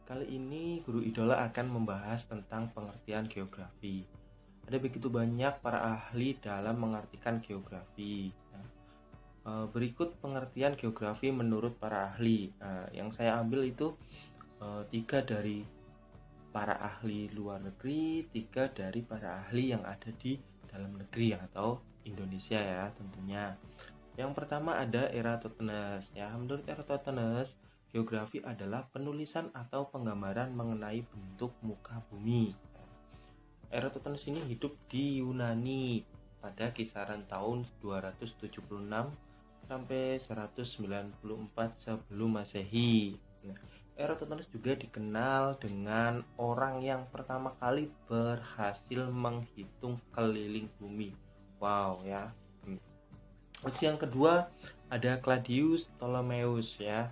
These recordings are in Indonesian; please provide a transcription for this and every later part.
Kali ini Guru Idola akan membahas tentang pengertian geografi. Ada begitu banyak para ahli dalam mengartikan geografi. Berikut pengertian geografi menurut para ahli. Yang saya ambil itu 3 dari para ahli luar negeri, 3 dari para ahli yang ada di dalam negeri atau Indonesia ya tentunya. Yang pertama ada Eratosthenes ya. Menurut Eratosthenes, geografi adalah penulisan atau penggambaran mengenai bentuk muka bumi. Eratosthenes ini hidup di Yunani pada kisaran tahun 276 sampai 194 sebelum Masehi. Eratosthenes juga dikenal dengan orang yang pertama kali berhasil menghitung keliling bumi. Wow ya. Terus yang kedua ada Claudius Ptolemeus ya.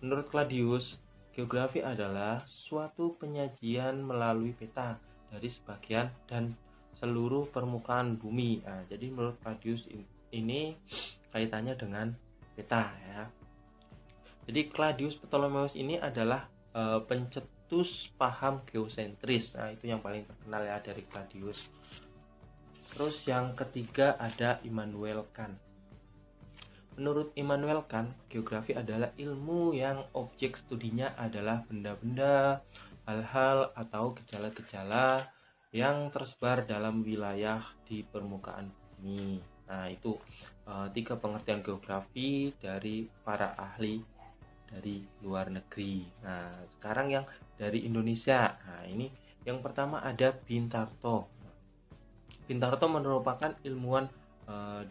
Menurut Claudius, geografi adalah suatu penyajian melalui peta dari sebagian dan seluruh permukaan bumi. Jadi menurut Claudius ini kaitannya dengan peta ya. Jadi Claudius Ptolemeus ini adalah pencetus paham geosentris. Itu yang paling terkenal ya dari Claudius. Terus yang ketiga ada Immanuel Kant. Menurut Immanuel Kant, geografi adalah ilmu yang objek studinya adalah benda-benda, hal-hal atau gejala-gejala yang tersebar dalam wilayah di permukaan bumi. Itu 3 pengertian geografi dari para ahli dari luar negeri. Sekarang yang dari Indonesia. Ini yang pertama ada Bintharto. Bintharto merupakan ilmuwan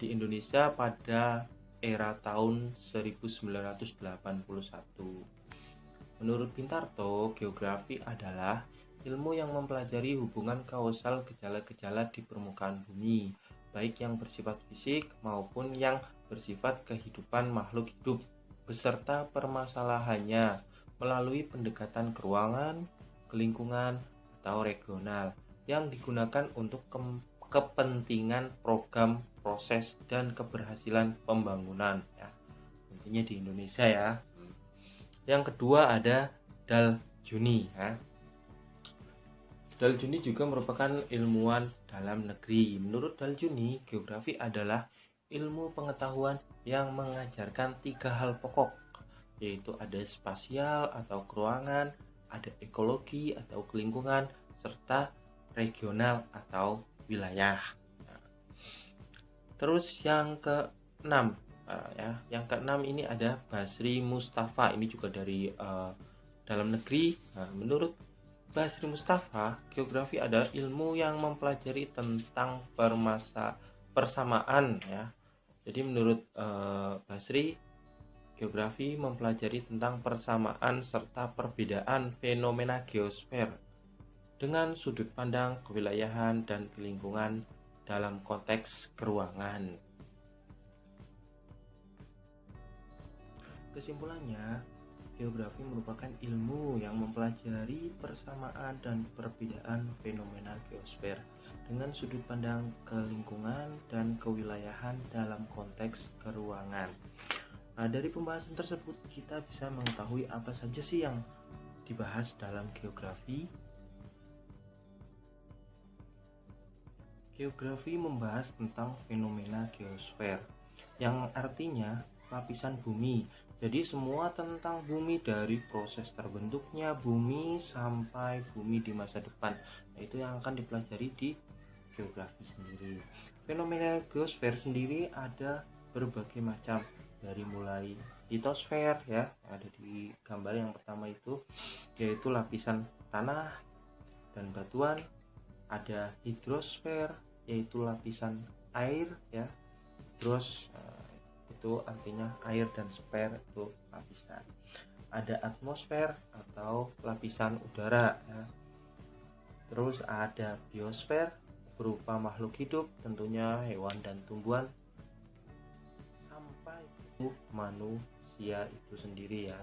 di Indonesia pada era tahun 1981. Menurut Bintharto, geografi adalah ilmu yang mempelajari hubungan kausal gejala-gejala di permukaan bumi, baik yang bersifat fisik maupun yang bersifat kehidupan makhluk hidup, beserta permasalahannya melalui pendekatan keruangan, kelingkungan, atau regional yang digunakan untuk kepentingan program, proses, dan keberhasilan pembangunan ya. Tentunya di Indonesia ya. Yang kedua ada Daljuni ya. Daljuni juga merupakan ilmuwan dalam negeri. Menurut Daljuni, geografi adalah ilmu pengetahuan yang mengajarkan 3 hal pokok, yaitu ada spasial atau keruangan, ada ekologi atau kelingkungan, serta regional atau wilayah. Terus yang ke-6 ya, yang ke-6 ini ada Basri Mustafa. Ini juga dari dalam negeri. Menurut Basri Mustafa, geografi adalah ilmu yang mempelajari tentang persamaan ya. Jadi menurut Basri, geografi mempelajari tentang persamaan serta perbedaan fenomena geosfer dengan sudut pandang kewilayahan dan kelingkungan dalam konteks keruangan. Kesimpulannya, geografi merupakan ilmu yang mempelajari persamaan dan perbedaan fenomena geosfer dengan sudut pandang kelingkungan dan kewilayahan dalam konteks keruangan. Dari pembahasan tersebut kita bisa mengetahui apa saja sih yang dibahas dalam geografi. Geografi membahas tentang fenomena geosfer, yang artinya lapisan bumi. Jadi semua tentang bumi dari proses terbentuknya bumi sampai bumi di masa depan. Itu yang akan dipelajari di geografi sendiri. Fenomena geosfer sendiri ada berbagai macam, dari mulai litosfer ya, ada di gambar yang pertama itu, yaitu lapisan tanah dan batuan. Ada hidrosfer, yaitu lapisan air ya. Hidros itu artinya air, dan sfer itu lapisan. Ada atmosfer atau lapisan udara ya. Terus ada biosfer berupa makhluk hidup, tentunya hewan dan tumbuhan, sampai manusia itu sendiri ya.